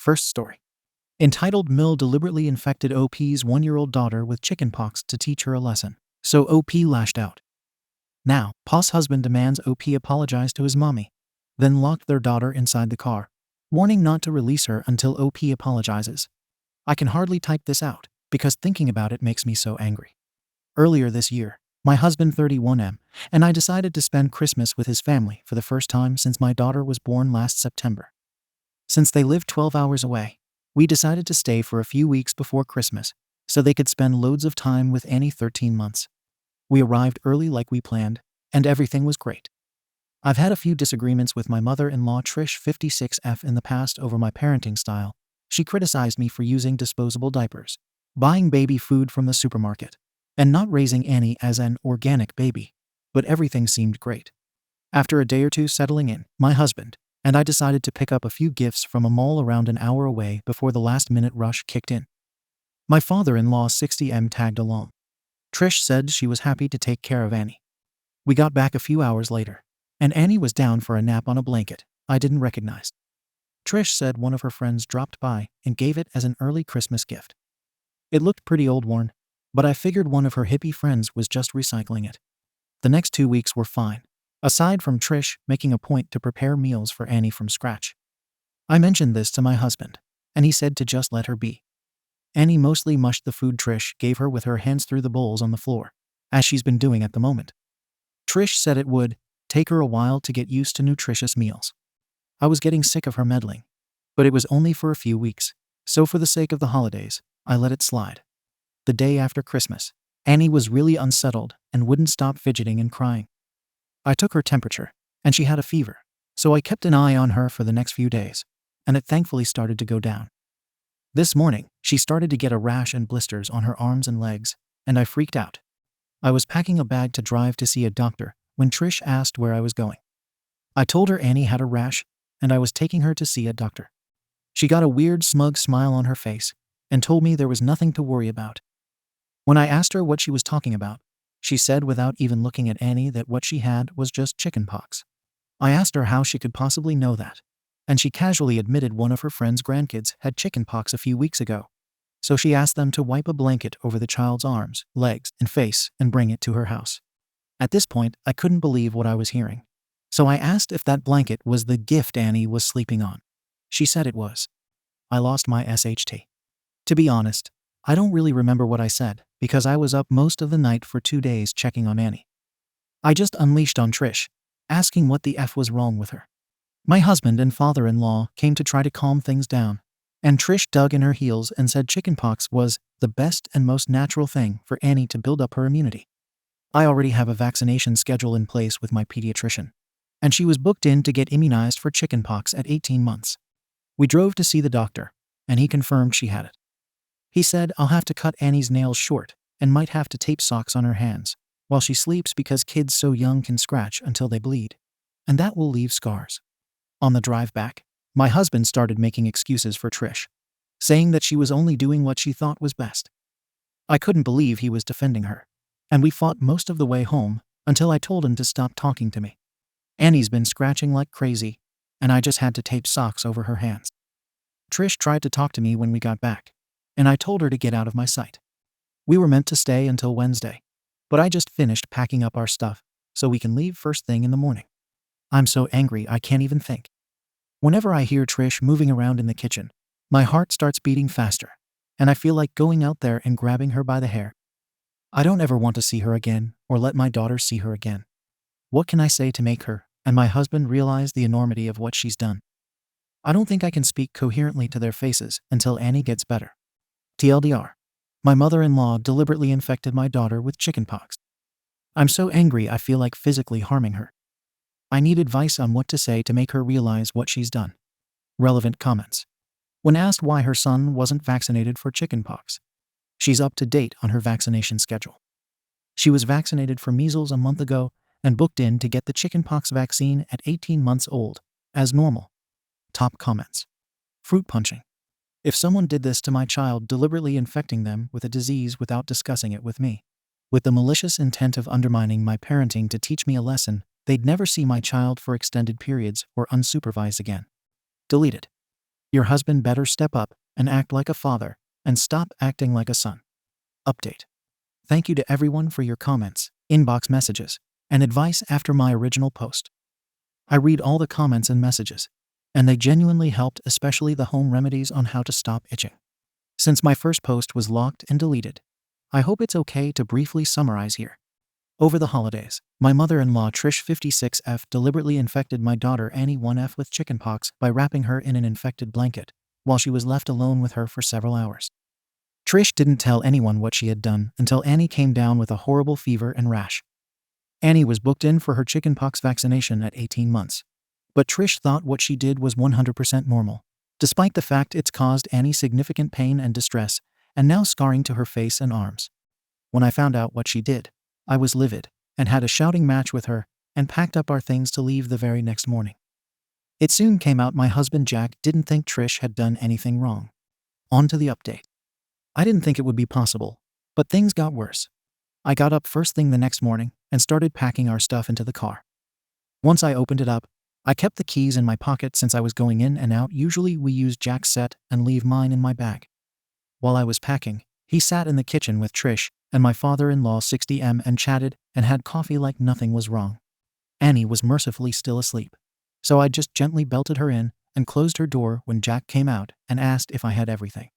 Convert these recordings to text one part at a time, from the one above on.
First story. Entitled Mill deliberately infected OP's 1-year-old daughter with chickenpox to teach her a lesson. So OP lashed out. Now, Pa's husband demands OP apologize to his mommy, then locked their daughter inside the car, warning not to release her until OP apologizes. I can hardly type this out, because thinking about it makes me so angry. Earlier this year, my husband 31M and I decided to spend Christmas with his family for the first time since my daughter was born last September. Since they live 12 hours away, we decided to stay for a few weeks before Christmas so they could spend loads of time with Annie 13 months. We arrived early like we planned, and everything was great. I've had a few disagreements with my mother-in-law Trish 56F in the past over my parenting style. She criticized me for using disposable diapers, buying baby food from the supermarket, and not raising Annie as an organic baby, but everything seemed great. After a day or two settling in, my husband and I decided to pick up a few gifts from a mall around an hour away before the last-minute rush kicked in. My father-in-law 60M tagged along. Trish said she was happy to take care of Annie. We got back a few hours later, and Annie was down for a nap on a blanket I didn't recognize. Trish said one of her friends dropped by and gave it as an early Christmas gift. It looked pretty old-worn, but I figured one of her hippie friends was just recycling it. The next 2 weeks were fine, aside from Trish making a point to prepare meals for Annie from scratch. I mentioned this to my husband, and he said to just let her be. Annie mostly mushed the food Trish gave her with her hands through the bowls on the floor, as she's been doing at the moment. Trish said it would take her a while to get used to nutritious meals. I was getting sick of her meddling, but it was only for a few weeks, so for the sake of the holidays, I let it slide. The day after Christmas, Annie was really unsettled and wouldn't stop fidgeting and crying. I took her temperature, and she had a fever, so I kept an eye on her for the next few days, and it thankfully started to go down. This morning, she started to get a rash and blisters on her arms and legs, and I freaked out. I was packing a bag to drive to see a doctor when Trish asked where I was going. I told her Annie had a rash, and I was taking her to see a doctor. She got a weird smug smile on her face and told me there was nothing to worry about. When I asked her what she was talking about, she said without even looking at Annie that what she had was just chickenpox. I asked her how she could possibly know that, and she casually admitted one of her friend's grandkids had chickenpox a few weeks ago. So she asked them to wipe a blanket over the child's arms, legs, and face and bring it to her house. At this point, I couldn't believe what I was hearing. So I asked if that blanket was the gift Annie was sleeping on. She said it was. I lost my SHT. To be honest, I don't really remember what I said because I was up most of the night for 2 days checking on Annie. I just unleashed on Trish, asking what the F was wrong with her. My husband and father-in-law came to try to calm things down, and Trish dug in her heels and said chickenpox was the best and most natural thing for Annie to build up her immunity. I already have a vaccination schedule in place with my pediatrician, and she was booked in to get immunized for chickenpox at 18 months. We drove to see the doctor, and he confirmed she had it. He said I'll have to cut Annie's nails short and might have to tape socks on her hands while she sleeps because kids so young can scratch until they bleed, and that will leave scars. On the drive back, my husband started making excuses for Trish, saying that she was only doing what she thought was best. I couldn't believe he was defending her, and we fought most of the way home until I told him to stop talking to me. Annie's been scratching like crazy, and I just had to tape socks over her hands. Trish tried to talk to me when we got back, and I told her to get out of my sight. We were meant to stay until Wednesday, but I just finished packing up our stuff so we can leave first thing in the morning. I'm so angry I can't even think. Whenever I hear Trish moving around in the kitchen, my heart starts beating faster, and I feel like going out there and grabbing her by the hair. I don't ever want to see her again or let my daughter see her again. What can I say to make her and my husband realize the enormity of what she's done? I don't think I can speak coherently to their faces until Annie gets better. TLDR. My mother-in-law deliberately infected my daughter with chickenpox. I'm so angry I feel like physically harming her. I need advice on what to say to make her realize what she's done. Relevant comments. When asked why her son wasn't vaccinated for chickenpox, she's up to date on her vaccination schedule. She was vaccinated for measles a month ago and booked in to get the chickenpox vaccine at 18 months old, as normal. Top comments. Fruit punching. If someone did this to my child, deliberately infecting them with a disease without discussing it with me, with the malicious intent of undermining my parenting to teach me a lesson, they'd never see my child for extended periods or unsupervised again. Deleted. Your husband better step up and act like a father and stop acting like a son. Update. Thank you to everyone for your comments, inbox messages, and advice after my original post. I read all the comments and messages, and they genuinely helped, especially the home remedies on how to stop itching. Since my first post was locked and deleted, I hope it's okay to briefly summarize here. Over the holidays, my mother-in-law Trish 56F deliberately infected my daughter Annie 1F with chickenpox by wrapping her in an infected blanket while she was left alone with her for several hours. Trish didn't tell anyone what she had done until Annie came down with a horrible fever and rash. Annie was booked in for her chickenpox vaccination at 18 months. But Trish thought what she did was 100% normal, despite the fact it's caused Annie significant pain and distress, and now scarring to her face and arms. When I found out what she did, I was livid, and had a shouting match with her, and packed up our things to leave the very next morning. It soon came out my husband Jack didn't think Trish had done anything wrong. On to the update. I didn't think it would be possible, but things got worse. I got up first thing the next morning and started packing our stuff into the car. Once I opened it up, I kept the keys in my pocket since I was going in and out. Usually we use Jack's set and leave mine in my bag. While I was packing, he sat in the kitchen with Trish and my father-in-law 60M and chatted and had coffee like nothing was wrong. Annie was mercifully still asleep, so I just gently belted her in and closed her door when Jack came out and asked if I had everything.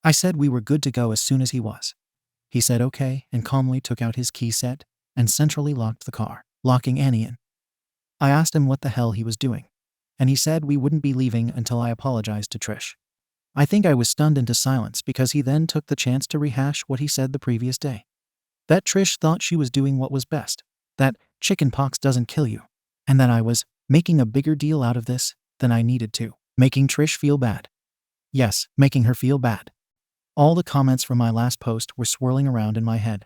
I said we were good to go as soon as he was. He said okay and calmly took out his key set and centrally locked the car, locking Annie in. I asked him what the hell he was doing, and he said we wouldn't be leaving until I apologized to Trish. I think I was stunned into silence because he then took the chance to rehash what he said the previous day. That Trish thought she was doing what was best, that chickenpox doesn't kill you, and that I was making a bigger deal out of this than I needed to, making Trish feel bad. Yes, making her feel bad. All the comments from my last post were swirling around in my head,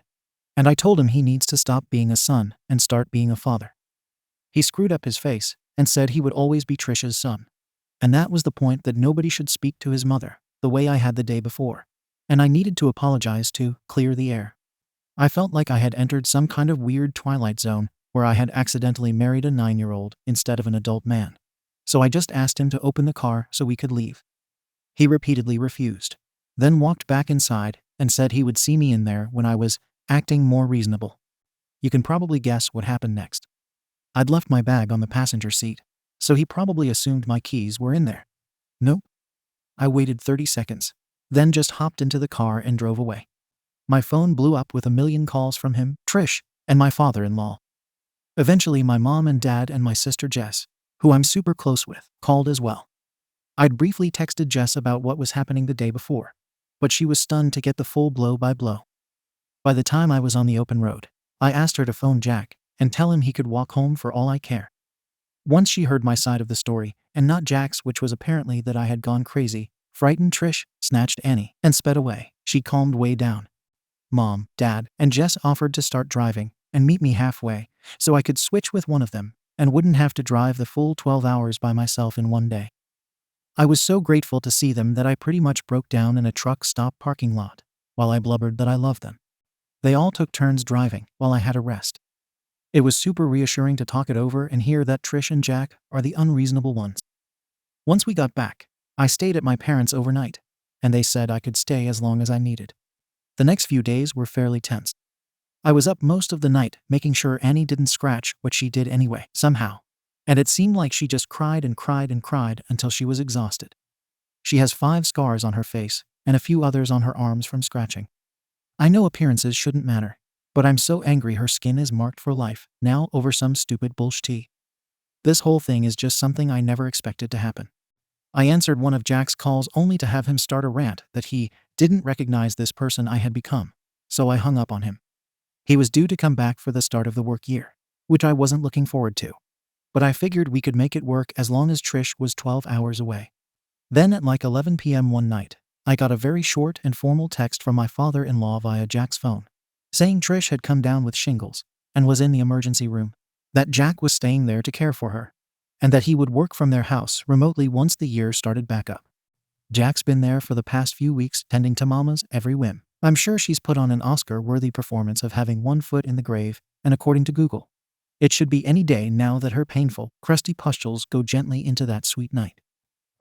and I told him he needs to stop being a son and start being a father. He screwed up his face and said he would always be Trish's son. And that was the point, that nobody should speak to his mother the way I had the day before, and I needed to apologize to clear the air. I felt like I had entered some kind of weird twilight zone where I had accidentally married a 9-year-old instead of an adult man. So I just asked him to open the car so we could leave. He repeatedly refused, then walked back inside and said he would see me in there when I was acting more reasonable. You can probably guess what happened next. I'd left my bag on the passenger seat, so he probably assumed my keys were in there. Nope. I waited 30 seconds, then just hopped into the car and drove away. My phone blew up with a million calls from him, Trish, and my father-in-law. Eventually my mom and dad and my sister Jess, who I'm super close with, called as well. I'd briefly texted Jess about what was happening the day before, but she was stunned to get the full blow-by-blow. By the time I was on the open road, I asked her to phone Jack and tell him he could walk home for all I care. Once she heard my side of the story, and not Jack's, which was apparently that I had gone crazy, frightened Trish snatched Annie and sped away. She calmed way down. Mom, Dad, and Jess offered to start driving and meet me halfway so I could switch with one of them and wouldn't have to drive the full 12 hours by myself in one day. I was so grateful to see them that I pretty much broke down in a truck stop parking lot while I blubbered that I loved them. They all took turns driving while I had a rest. It was super reassuring to talk it over and hear that Trish and Jack are the unreasonable ones. Once we got back, I stayed at my parents' overnight, and they said I could stay as long as I needed. The next few days were fairly tense. I was up most of the night making sure Annie didn't scratch, what she did anyway, somehow, and it seemed like she just cried and cried and cried until she was exhausted. She has 5 scars on her face and a few others on her arms from scratching. I know appearances shouldn't matter, but I'm so angry her skin is marked for life now over some stupid bullshit. This whole thing is just something I never expected to happen. I answered one of Jack's calls only to have him start a rant that he didn't recognize this person I had become, so I hung up on him. He was due to come back for the start of the work year, which I wasn't looking forward to. But I figured we could make it work as long as Trish was 12 hours away. Then at like 11 p.m. one night, I got a very short and formal text from my father-in-law via Jack's phone, saying Trish had come down with shingles and was in the emergency room, that Jack was staying there to care for her, and that he would work from their house remotely once the year started back up. Jack's been there for the past few weeks tending to Mama's every whim. I'm sure she's put on an Oscar-worthy performance of having one foot in the grave, and according to Google, it should be any day now that her painful, crusty pustules go gently into that sweet night.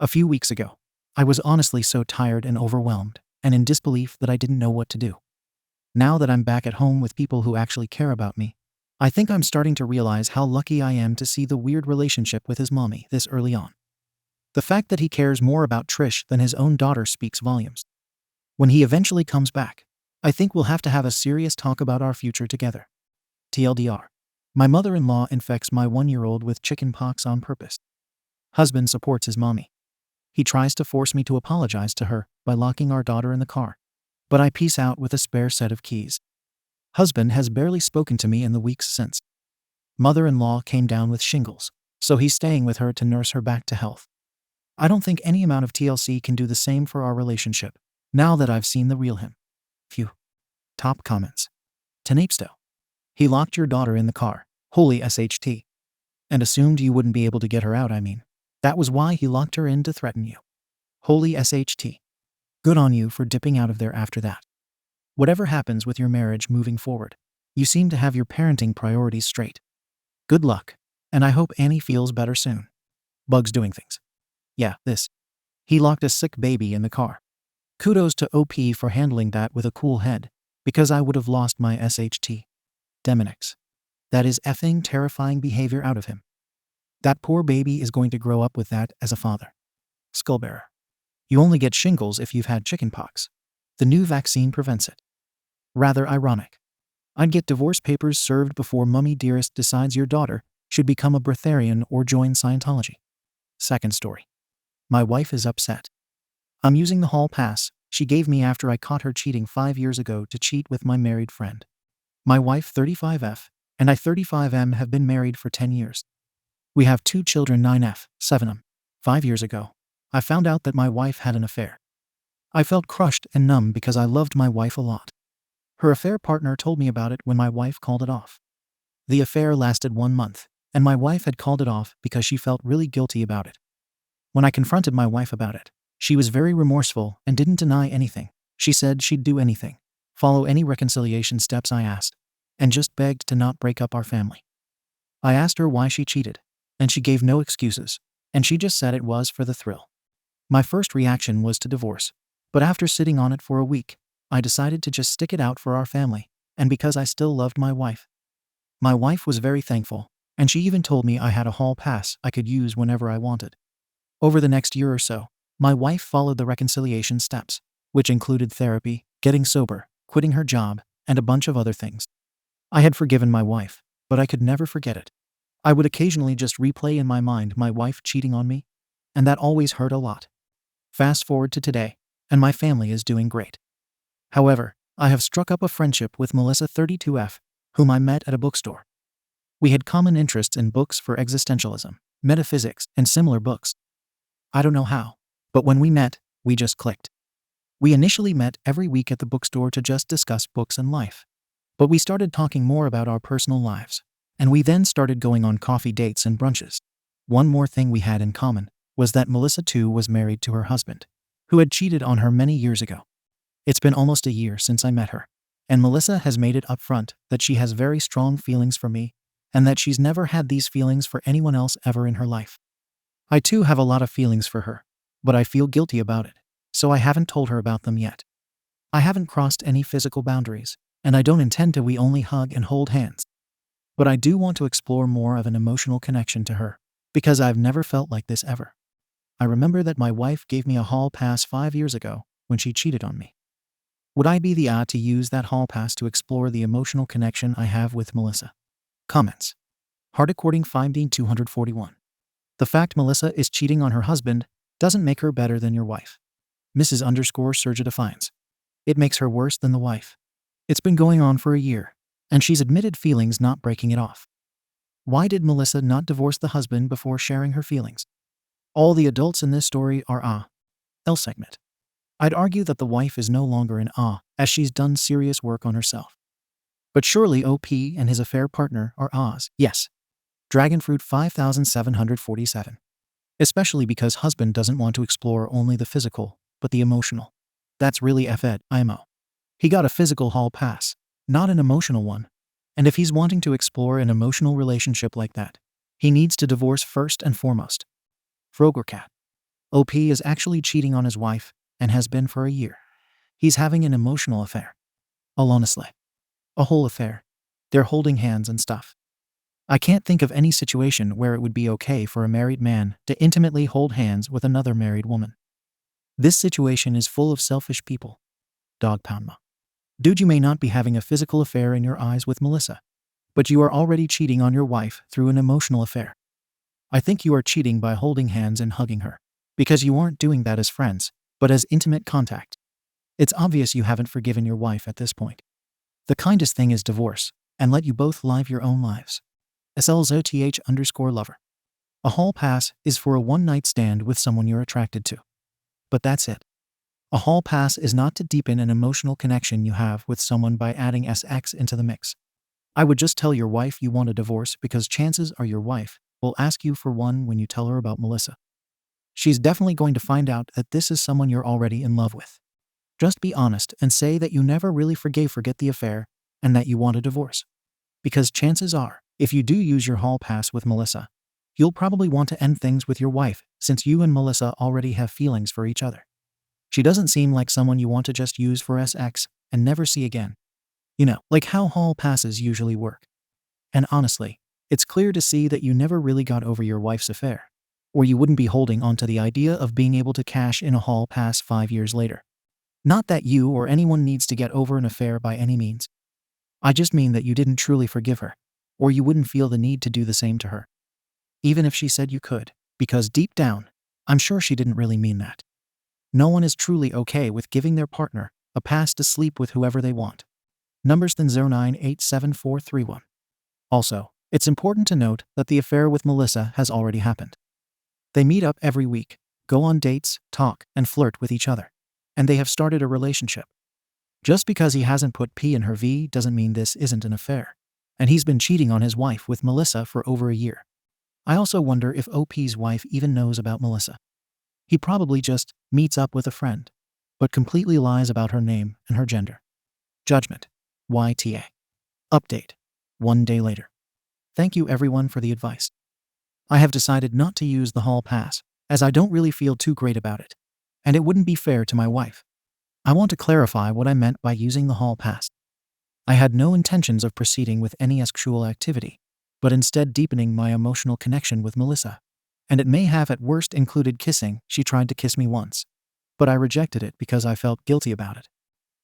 A few weeks ago, I was honestly so tired and overwhelmed, and in disbelief that I didn't know what to do. Now that I'm back at home with people who actually care about me, I think I'm starting to realize how lucky I am to see the weird relationship with his mommy this early on. The fact that he cares more about Trish than his own daughter speaks volumes. When he eventually comes back, I think we'll have to have a serious talk about our future together. TLDR. My mother-in-law infects my 1-year-old with chickenpox on purpose. Husband supports his mommy. He tries to force me to apologize to her by locking our daughter in the car, but I peace out with a spare set of keys. Husband has barely spoken to me in the weeks since. Mother-in-law came down with shingles, so he's staying with her to nurse her back to health. I don't think any amount of TLC can do the same for our relationship, now that I've seen the real him. Phew. Top comments. Tenapsto. He locked your daughter in the car, holy SHT. And assumed you wouldn't be able to get her out, I mean. That was why he locked her in to threaten you. Holy SHT. Good on you for dipping out of there after that. Whatever happens with your marriage moving forward, you seem to have your parenting priorities straight. Good luck, and I hope Annie feels better soon. Bugs doing things. Yeah, this. He locked a sick baby in the car. Kudos to OP for handling that with a cool head, because I would have lost my SHT. Demonix. That is effing terrifying behavior out of him. That poor baby is going to grow up with that as a father. Skullbearer. You only get shingles if you've had chickenpox. The new vaccine prevents it. Rather ironic. I'd get divorce papers served before Mummy Dearest decides your daughter should become a breatharian or join Scientology. Second story. My wife is upset. I'm using the hall pass she gave me after I caught her cheating 5 years ago to cheat with my married friend. My wife 35F and I 35M have been married for 10 years. We have 2 children 9F, 7M. 5 years ago, I found out that my wife had an affair. I felt crushed and numb because I loved my wife a lot. Her affair partner told me about it when my wife called it off. The affair lasted 1 month, and my wife had called it off because she felt really guilty about it. When I confronted my wife about it, she was very remorseful and didn't deny anything. She said she'd do anything, follow any reconciliation steps I asked, and just begged to not break up our family. I asked her why she cheated, and she gave no excuses, and she just said it was for the thrill. My first reaction was to divorce, but after sitting on it for a week, I decided to just stick it out for our family, and because I still loved my wife. My wife was very thankful, and she even told me I had a hall pass I could use whenever I wanted. Over the next year or so, my wife followed the reconciliation steps, which included therapy, getting sober, quitting her job, and a bunch of other things. I had forgiven my wife, but I could never forget it. I would occasionally just replay in my mind my wife cheating on me, and that always hurt a lot. Fast forward to today, and my family is doing great. However, I have struck up a friendship with Melissa 32F, whom I met at a bookstore. We had common interests in books for existentialism, metaphysics, and similar books. I don't know how, but when we met, we just clicked. We initially met every week at the bookstore to just discuss books and life. But we started talking more about our personal lives, and we then started going on coffee dates and brunches. One more thing we had in common was that Melissa too was married to her husband, who had cheated on her many years ago. It's been almost a year since I met her, and Melissa has made it upfront that she has very strong feelings for me, and that she's never had these feelings for anyone else ever in her life. I too have a lot of feelings for her, but I feel guilty about it, so I haven't told her about them yet. I haven't crossed any physical boundaries, and I don't intend to. We only hug and hold hands. But I do want to explore more of an emotional connection to her, because I've never felt like this ever. I remember that my wife gave me a hall pass 5 years ago when she cheated on me. Would I be the to use that hall pass to explore the emotional connection I have with Melissa? Comments. Heart according 5D241. The fact Melissa is cheating on her husband doesn't make her better than your wife. Mrs. Defiance. It makes her worse than the wife. It's been going on for a year, and she's admitted feelings not breaking it off. Why did Melissa not divorce the husband before sharing her feelings? All the adults in this story are L segment. I'd argue that the wife is no longer an as she's done serious work on herself. But surely OP and his affair partner are yes. Dragonfruit 5747. Especially because husband doesn't want to explore only the physical, but the emotional. That's really F-ed, IMO. He got a physical hall pass, not an emotional one. And if he's wanting to explore an emotional relationship like that, he needs to divorce first and foremost. Frogercat. OP is actually cheating on his wife and has been for a year. He's having an emotional affair. Honestly. A whole affair. They're holding hands and stuff. I can't think of any situation where it would be okay for a married man to intimately hold hands with another married woman. This situation is full of selfish people. Dog pound ma. Dude, you may not be having a physical affair in your eyes with Melissa, but you are already cheating on your wife through an emotional affair. I think you are cheating by holding hands and hugging her, because you aren't doing that as friends, but as intimate contact. It's obvious you haven't forgiven your wife at this point. The kindest thing is divorce, and let you both live your own lives. SLZOTH_lover. A hall pass is for a one-night stand with someone you're attracted to. But that's it. A hall pass is not to deepen an emotional connection you have with someone by adding sex into the mix. I would just tell your wife you want a divorce because chances are your wife will ask you for one when you tell her about Melissa. She's definitely going to find out that this is someone you're already in love with. Just be honest and say that you never really forget the affair and that you want a divorce. Because chances are, if you do use your hall pass with Melissa, you'll probably want to end things with your wife since you and Melissa already have feelings for each other. She doesn't seem like someone you want to just use for sex and never see again. You know, like how hall passes usually work. And honestly, it's clear to see that you never really got over your wife's affair, or you wouldn't be holding on to the idea of being able to cash in a hall pass 5 years later. Not that you or anyone needs to get over an affair by any means. I just mean that you didn't truly forgive her, or you wouldn't feel the need to do the same to her. Even if she said you could, because deep down, I'm sure she didn't really mean that. No one is truly okay with giving their partner a pass to sleep with whoever they want. Numbers than 09874431. Also, it's important to note that the affair with Melissa has already happened. They meet up every week, go on dates, talk, and flirt with each other. And they have started a relationship. Just because he hasn't put P in her V doesn't mean this isn't an affair. And he's been cheating on his wife with Melissa for over a year. I also wonder if OP's wife even knows about Melissa. He probably just meets up with a friend, but completely lies about her name and her gender. Judgment. YTA. Update. 1 day later. Thank you everyone for the advice. I have decided not to use the hall pass, as I don't really feel too great about it. And it wouldn't be fair to my wife. I want to clarify what I meant by using the hall pass. I had no intentions of proceeding with any sexual activity, but instead deepening my emotional connection with Melissa. And it may have at worst included kissing. She tried to kiss me once, but I rejected it because I felt guilty about it.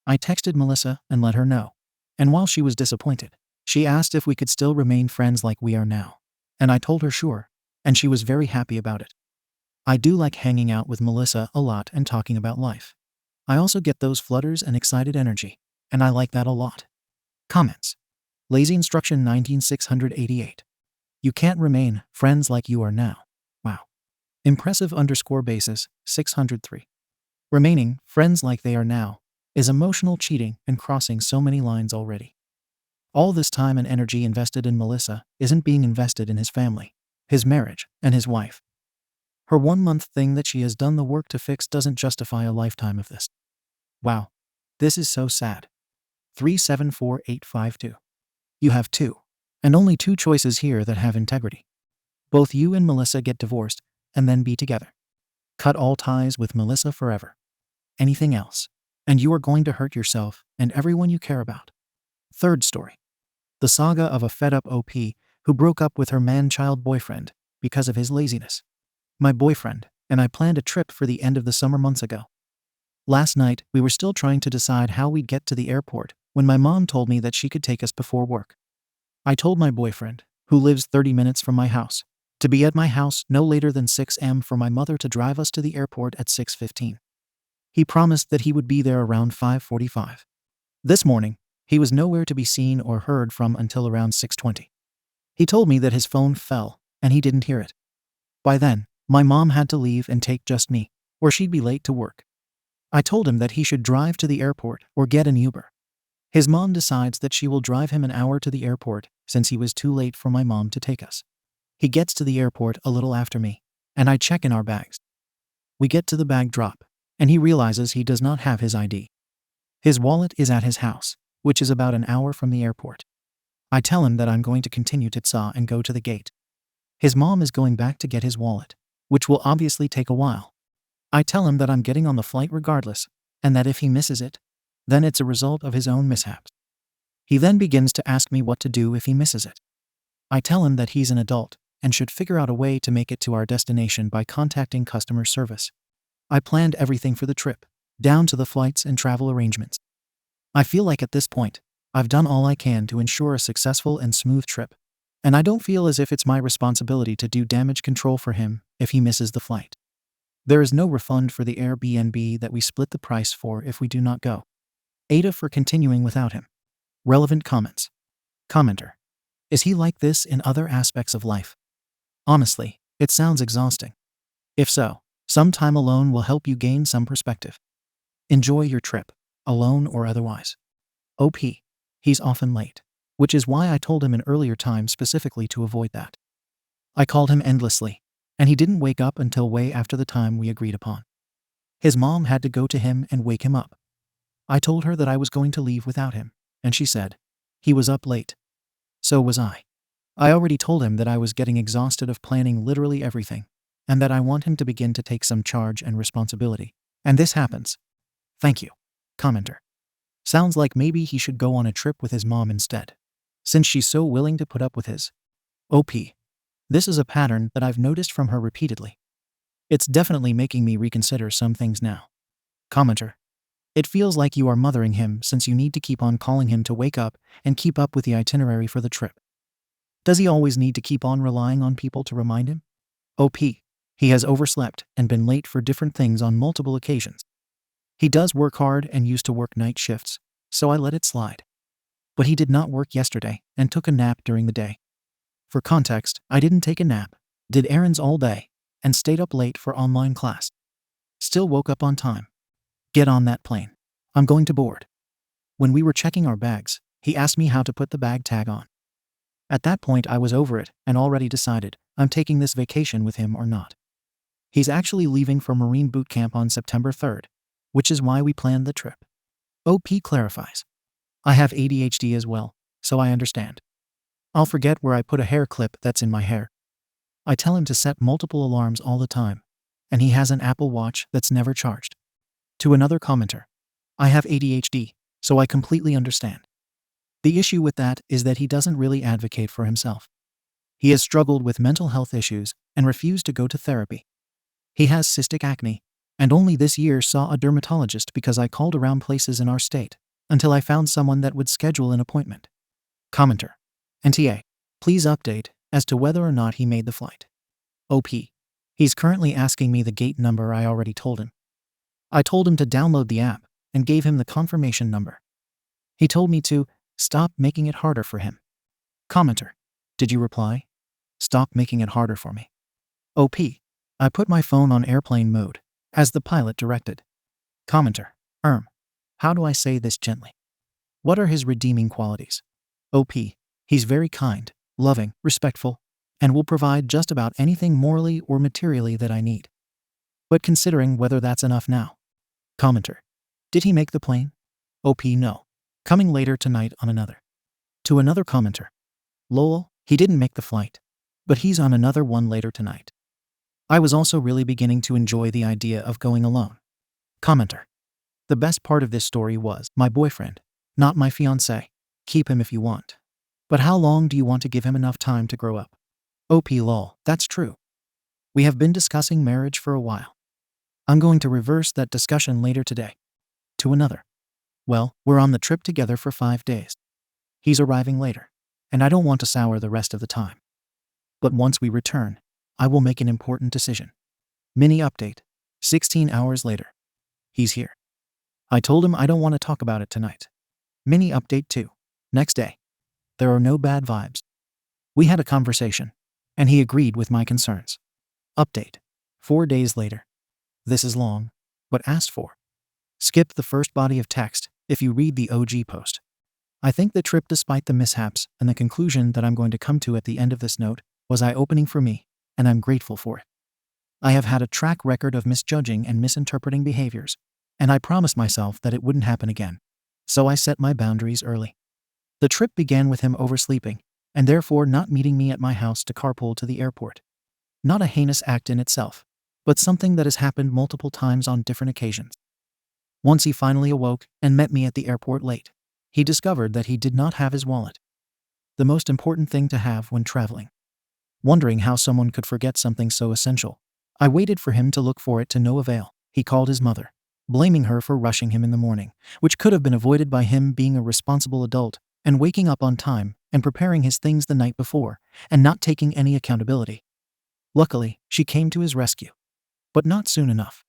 I texted Melissa and let her know. And while she was disappointed, she asked if we could still remain friends like we are now. And I told her sure, and she was very happy about it. I do like hanging out with Melissa a lot and talking about life. I also get those flutters and excited energy, and I like that a lot. Comments. Lazy Instruction 19688. You can't remain friends like you are now. Wow. Impressive _basis 603. Remaining friends like they are now is emotional cheating and crossing so many lines already. All this time and energy invested in Melissa isn't being invested in his family, his marriage, and his wife. Her 1-month thing that she has done the work to fix doesn't justify a lifetime of this. Wow. This is so sad. 374852. You have 2. And only 2 choices here that have integrity. Both you and Melissa get divorced and then be together. Cut all ties with Melissa forever. Anything else, and you are going to hurt yourself and everyone you care about. Third story. The saga of a fed-up OP who broke up with her man-child boyfriend because of his laziness. My boyfriend and I planned a trip for the end of the summer months ago. Last night, we were still trying to decide how we'd get to the airport when my mom told me that she could take us before work. I told my boyfriend, who lives 30 minutes from my house, to be at my house no later than 6 a.m. for my mother to drive us to the airport at 6:15. He promised that he would be there around 5:45. This morning, he was nowhere to be seen or heard from until around 6:20. He told me that his phone fell and he didn't hear it. By then, my mom had to leave and take just me, or she'd be late to work. I told him that he should drive to the airport or get an Uber. His mom decides that she will drive him an hour to the airport since he was too late for my mom to take us. He gets to the airport a little after me, and I check in our bags. We get to the bag drop, and he realizes he does not have his ID. His wallet is at his house, which is about an hour from the airport. I tell him that I'm going to continue to tsa and go to the gate. His mom is going back to get his wallet, which will obviously take a while. I tell him that I'm getting on the flight regardless, and that if he misses it, then it's a result of his own mishaps. He then begins to ask me what to do if he misses it. I tell him that he's an adult and should figure out a way to make it to our destination by contacting customer service. I planned everything for the trip, down to the flights and travel arrangements. I feel like at this point, I've done all I can to ensure a successful and smooth trip, and I don't feel as if it's my responsibility to do damage control for him if he misses the flight. There is no refund for the Airbnb that we split the price for if we do not go. AITAH for continuing without him. Relevant comments. Commenter. Is he like this in other aspects of life? Honestly, it sounds exhausting. If so, some time alone will help you gain some perspective. Enjoy your trip, alone or otherwise. OP. He's often late, which is why I told him an earlier time specifically to avoid that. I called him endlessly, and he didn't wake up until way after the time we agreed upon. His mom had to go to him and wake him up. I told her that I was going to leave without him, and she said, he was up late. So was I. I already told him that I was getting exhausted of planning literally everything, and that I want him to begin to take some charge and responsibility. And this happens. Thank you. Commenter. Sounds like maybe he should go on a trip with his mom instead, since she's so willing to put up with his. OP. This is a pattern that I've noticed from her repeatedly. It's definitely making me reconsider some things now. Commenter. It feels like you are mothering him since you need to keep on calling him to wake up and keep up with the itinerary for the trip. Does he always need to keep on relying on people to remind him? OP. He has overslept and been late for different things on multiple occasions. He does work hard and used to work night shifts, so I let it slide. But he did not work yesterday and took a nap during the day. For context, I didn't take a nap, did errands all day, and stayed up late for online class. Still woke up on time. Get on that plane. I'm going to board. When we were checking our bags, he asked me how to put the bag tag on. At that point I was over it and already decided I'm taking this vacation with him or not. He's actually leaving for Marine Boot Camp on September 3rd, which is why we planned the trip. OP clarifies. I have ADHD as well, so I understand. I'll forget where I put a hair clip that's in my hair. I tell him to set multiple alarms all the time, and he has an Apple Watch that's never charged. To another commenter. I have ADHD, so I completely understand. The issue with that is that he doesn't really advocate for himself. He has struggled with mental health issues and refused to go to therapy. He has cystic acne, and only this year saw a dermatologist because I called around places in our state until I found someone that would schedule an appointment. Commenter. NTA. Please update as to whether or not he made the flight. OP. He's currently asking me the gate number I already told him. I told him to download the app and gave him the confirmation number. He told me to stop making it harder for him. Commenter. Did you reply? Stop making it harder for me. OP. I put my phone on airplane mode, as the pilot directed. Commenter. How do I say this gently? What are his redeeming qualities? OP. He's very kind, loving, respectful, and will provide just about anything morally or materially that I need. But considering whether that's enough now. Commenter. Did he make the plane? OP. No. Coming later tonight on another. To another commenter. Lol, he didn't make the flight, but he's on another one later tonight. I was also really beginning to enjoy the idea of going alone. Commenter. The best part of this story was my boyfriend, not my fiancé. Keep him if you want. But how long do you want to give him enough time to grow up? OP. Lol, that's true. We have been discussing marriage for a while. I'm going to reverse that discussion later today. To another. Well, we're on the trip together for 5 days. He's arriving later, and I don't want to sour the rest of the time. But once we return, I will make an important decision. Mini update. 16 hours later. He's here. I told him I don't want to talk about it tonight. Mini update 2. Next day. There are no bad vibes. We had a conversation, and he agreed with my concerns. Update. 4 days later. This is long, but asked for. Skip the first body of text if you read the OG post. I think the trip, despite the mishaps and the conclusion that I'm going to come to at the end of this note, was eye-opening for me, and I'm grateful for it. I have had a track record of misjudging and misinterpreting behaviors, and I promised myself that it wouldn't happen again. So I set my boundaries early. The trip began with him oversleeping, and therefore not meeting me at my house to carpool to the airport. Not a heinous act in itself, but something that has happened multiple times on different occasions. Once he finally awoke and met me at the airport late. He discovered that he did not have his wallet. The most important thing to have when traveling. Wondering how someone could forget something so essential. I waited for him to look for it to no avail. He called his mother, blaming her for rushing him in the morning, which could have been avoided by him being a responsible adult and waking up on time and preparing his things the night before and not taking any accountability. Luckily, she came to his rescue. But not soon enough.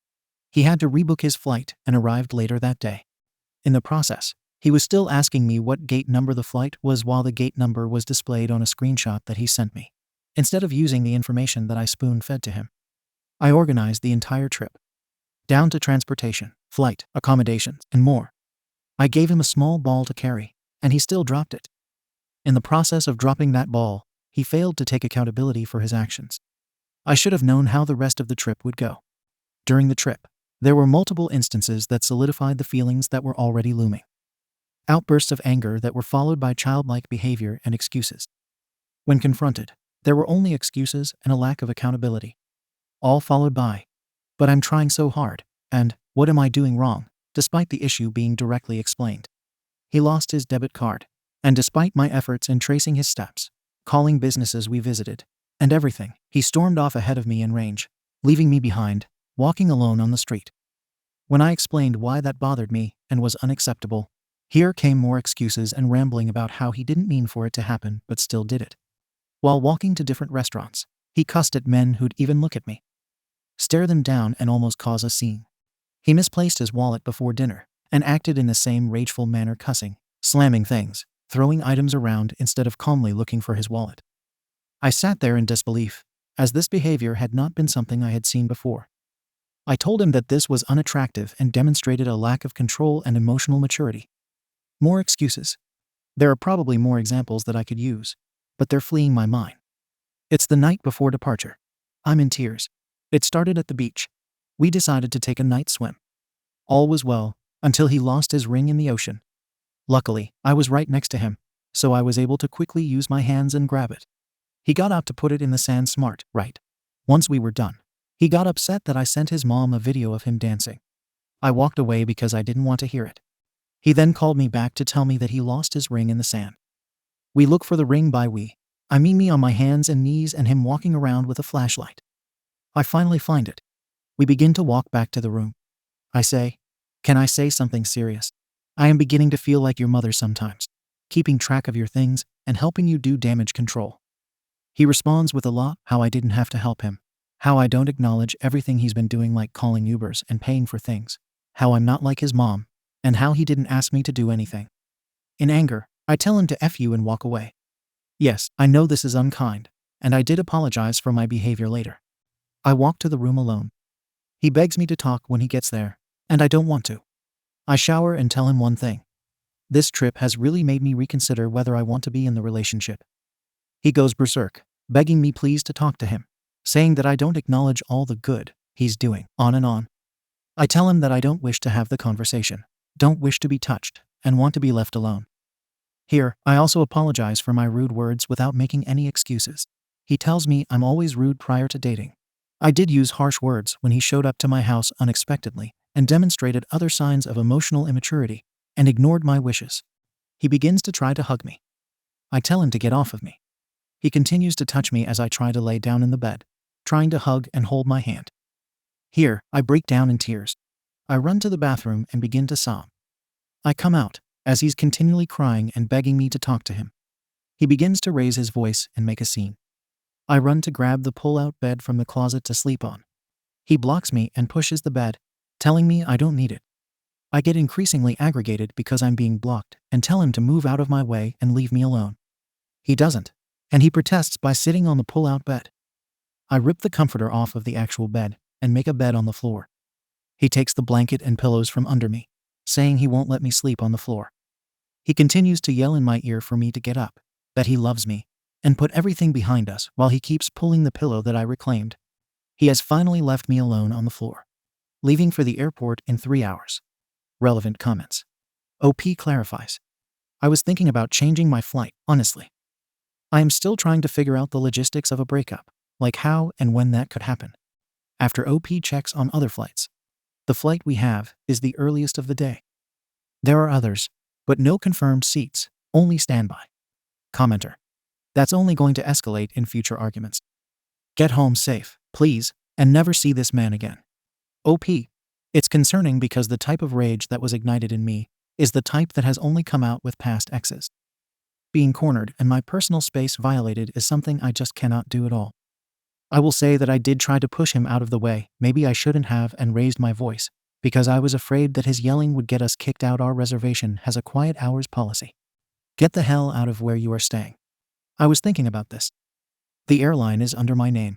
He had to rebook his flight and arrived later that day. In the process, he was still asking me what gate number the flight was while the gate number was displayed on a screenshot that he sent me, instead of using the information that I spoon-fed to him. I organized the entire trip, down to transportation, flight, accommodations, and more. I gave him a small ball to carry, and he still dropped it. In the process of dropping that ball, he failed to take accountability for his actions. I should have known how the rest of the trip would go. During the trip, there were multiple instances that solidified the feelings that were already looming. Outbursts of anger that were followed by childlike behavior and excuses. When confronted, there were only excuses and a lack of accountability. All followed by, "But I'm trying so hard," and "What am I doing wrong?" despite the issue being directly explained. He lost his debit card, and despite my efforts in tracing his steps, calling businesses we visited, and everything, he stormed off ahead of me in range, leaving me behind, walking alone on the street. When I explained why that bothered me and was unacceptable, here came more excuses and rambling about how he didn't mean for it to happen but still did it. While walking to different restaurants, he cussed at men who'd even look at me, stare them down and almost cause a scene. He misplaced his wallet before dinner and acted in the same rageful manner, cussing, slamming things, throwing items around instead of calmly looking for his wallet. I sat there in disbelief, as this behavior had not been something I had seen before. I told him that this was unattractive and demonstrated a lack of control and emotional maturity. More excuses. There are probably more examples that I could use, but they're fleeing my mind. It's the night before departure. I'm in tears. It started at the beach. We decided to take a night swim. All was well, until he lost his ring in the ocean. Luckily, I was right next to him, so I was able to quickly use my hands and grab it. He got out to put it in the sand smart, right? Once we were done, he got upset that I sent his mom a video of him dancing. I walked away because I didn't want to hear it. He then called me back to tell me that he lost his ring in the sand. We look for the ring by we. I mean me on my hands and knees and him walking around with a flashlight. I finally find it. We begin to walk back to the room. I say, "Can I say something serious? I am beginning to feel like your mother sometimes, keeping track of your things and helping you do damage control." He responds with a lot, how I didn't have to help him, how I don't acknowledge everything he's been doing like calling Ubers and paying for things, how I'm not like his mom, and how he didn't ask me to do anything. In anger, I tell him to F you and walk away. Yes, I know this is unkind, and I did apologize for my behavior later. I walk to the room alone. He begs me to talk when he gets there, and I don't want to. I shower and tell him one thing. This trip has really made me reconsider whether I want to be in the relationship. He goes berserk, begging me please to talk to him, saying that I don't acknowledge all the good he's doing, on and on. I tell him that I don't wish to have the conversation, don't wish to be touched, and want to be left alone. Here, I also apologize for my rude words without making any excuses. He tells me I'm always rude prior to dating. I did use harsh words when he showed up to my house unexpectedly and demonstrated other signs of emotional immaturity and ignored my wishes. He begins to try to hug me. I tell him to get off of me. He continues to touch me as I try to lay down in the bed, trying to hug and hold my hand. Here, I break down in tears. I run to the bathroom and begin to sob. I come out, as he's continually crying and begging me to talk to him. He begins to raise his voice and make a scene. I run to grab the pull-out bed from the closet to sleep on. He blocks me and pushes the bed, telling me I don't need it. I get increasingly aggravated because I'm being blocked and tell him to move out of my way and leave me alone. He doesn't, and he protests by sitting on the pull-out bed. I rip the comforter off of the actual bed and make a bed on the floor. He takes the blanket and pillows from under me, saying he won't let me sleep on the floor. He continues to yell in my ear for me to get up, that he loves me, and put everything behind us while he keeps pulling the pillow that I reclaimed. He has finally left me alone on the floor, leaving for the airport in 3 hours. Relevant comments. OP clarifies. I was thinking about changing my flight, honestly. I am still trying to figure out the logistics of a breakup, like how and when that could happen. After OP checks on other flights. The flight we have is the earliest of the day. There are others, but no confirmed seats, only standby. Commenter. That's only going to escalate in future arguments. Get home safe, please, and never see this man again. OP. It's concerning because the type of rage that was ignited in me is the type that has only come out with past exes. Being cornered and my personal space violated is something I just cannot do at all. I will say that I did try to push him out of the way, maybe I shouldn't have, and raised my voice, because I was afraid that his yelling would get us kicked out. Our reservation has a quiet hours policy. Get the hell out of where you are staying. I was thinking about this. The airline is under my name.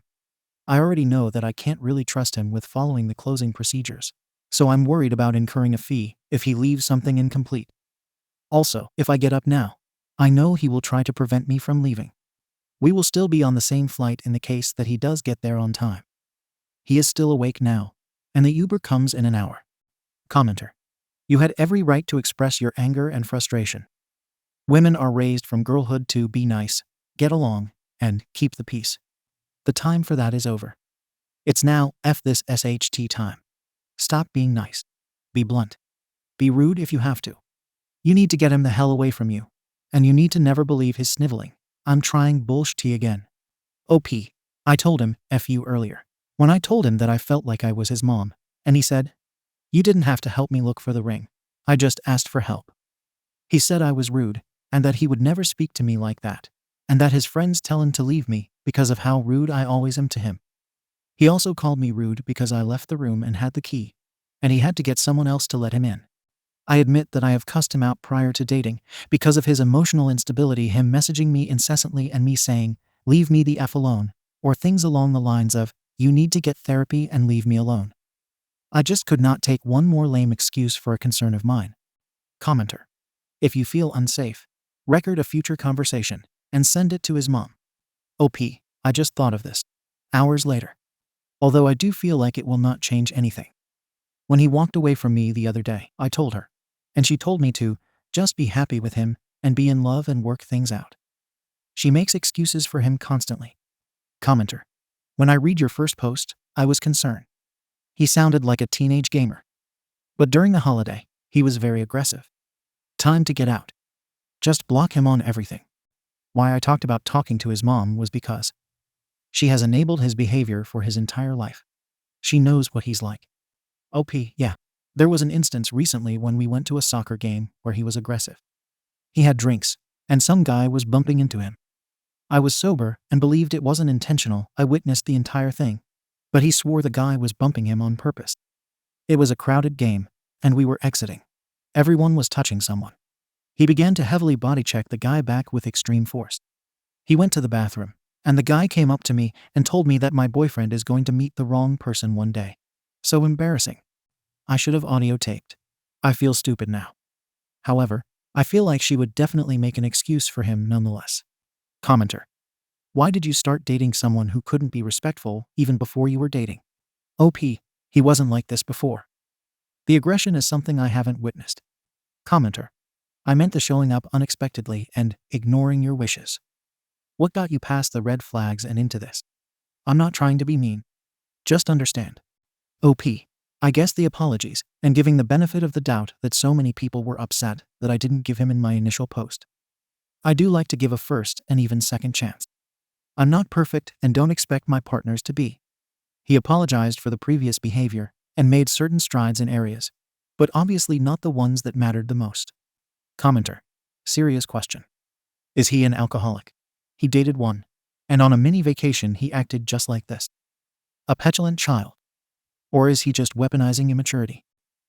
I already know that I can't really trust him with following the closing procedures, so I'm worried about incurring a fee if he leaves something incomplete. Also, if I get up now, I know he will try to prevent me from leaving. We will still be on the same flight in the case that he does get there on time. He is still awake now, and the Uber comes in an hour. Commenter. You had every right to express your anger and frustration. Women are raised from girlhood to be nice, get along, and keep the peace. The time for that is over. It's now F this SHT time. Stop being nice. Be blunt. Be rude if you have to. You need to get him the hell away from you. And you need to never believe his sniveling. I'm trying bullshit again. OP. I told him F you earlier. When I told him that I felt like I was his mom, and he said, you didn't have to help me look for the ring. I just asked for help. He said I was rude, and that he would never speak to me like that, and that his friends tell him to leave me because of how rude I always am to him. He also called me rude because I left the room and had the key, and he had to get someone else to let him in. I admit that I have cussed him out prior to dating because of his emotional instability, him messaging me incessantly and me saying, leave me the F alone, or things along the lines of, you need to get therapy and leave me alone. I just could not take one more lame excuse for a concern of mine. Commenter. If you feel unsafe, record a future conversation and send it to his mom. OP. I just thought of this. Hours later. Although I do feel like it will not change anything. When he walked away from me the other day, I told her, and she told me to just be happy with him and be in love and work things out. She makes excuses for him constantly. Commenter. When I read your first post, I was concerned. He sounded like a teenage gamer. But during the holiday, he was very aggressive. Time to get out. Just block him on everything. Why I talked about talking to his mom was because she has enabled his behavior for his entire life. She knows what he's like. OP. Yeah. There was an instance recently when we went to a soccer game where he was aggressive. He had drinks, and some guy was bumping into him. I was sober and believed it wasn't intentional. I witnessed the entire thing, but he swore the guy was bumping him on purpose. It was a crowded game, and we were exiting. Everyone was touching someone. He began to heavily body check the guy back with extreme force. He went to the bathroom, and the guy came up to me and told me that my boyfriend is going to meet the wrong person one day. So embarrassing. I should have audio taped. I feel stupid now. However, I feel like she would definitely make an excuse for him nonetheless. Commenter. Why did you start dating someone who couldn't be respectful even before you were dating? OP. He wasn't like this before. The aggression is something I haven't witnessed. Commenter. I meant the showing up unexpectedly and ignoring your wishes. What got you past the red flags and into this? I'm not trying to be mean. Just understand. OP. I guess the apologies, and giving the benefit of the doubt that so many people were upset that I didn't give him in my initial post. I do like to give a first and even second chance. I'm not perfect and don't expect my partners to be. He apologized for the previous behavior and made certain strides in areas, but obviously not the ones that mattered the most. Commenter. Serious question. Is he an alcoholic? He dated one, and on a mini vacation he acted just like this. A petulant child. Or is he just weaponizing immaturity?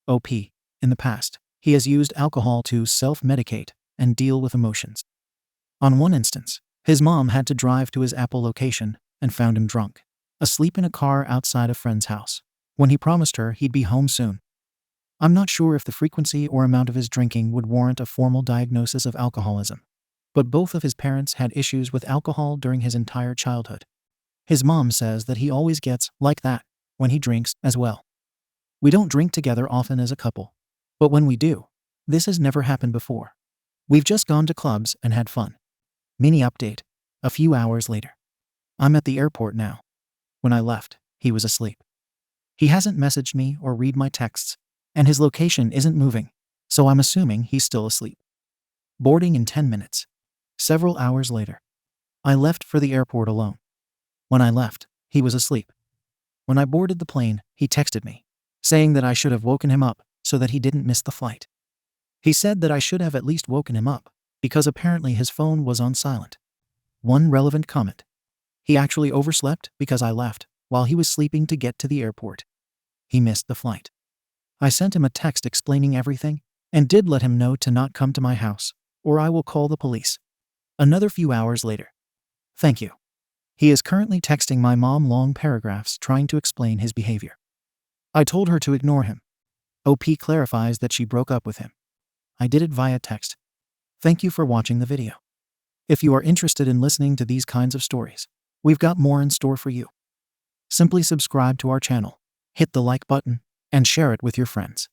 OP. In the past, he has used alcohol to self-medicate and deal with emotions. On one instance, his mom had to drive to his Apple location and found him drunk, asleep in a car outside a friend's house, when he promised her he'd be home soon. I'm not sure if the frequency or amount of his drinking would warrant a formal diagnosis of alcoholism, but both of his parents had issues with alcohol during his entire childhood. His mom says that he always gets like that when he drinks as well. We don't drink together often as a couple, but when we do, this has never happened before. We've just gone to clubs and had fun. Mini update. A few hours later. I'm at the airport now. When I left, he was asleep. He hasn't messaged me or read my texts, and his location isn't moving, so I'm assuming he's still asleep. Boarding in 10 minutes. Several hours later. I left for the airport alone. When I left, he was asleep. When I boarded the plane, he texted me, saying that I should have woken him up so that he didn't miss the flight. He said that I should have at least woken him up, because apparently his phone was on silent. One relevant comment. He actually overslept because I left while he was sleeping to get to the airport. He missed the flight. I sent him a text explaining everything, and did let him know to not come to my house, or I will call the police. Another few hours later. Thank you. He is currently texting my mom long paragraphs trying to explain his behavior. I told her to ignore him. OP clarifies that she broke up with him. I did it via text. Thank you for watching the video. If you are interested in listening to these kinds of stories, we've got more in store for you. Simply subscribe to our channel, hit the like button, and share it with your friends.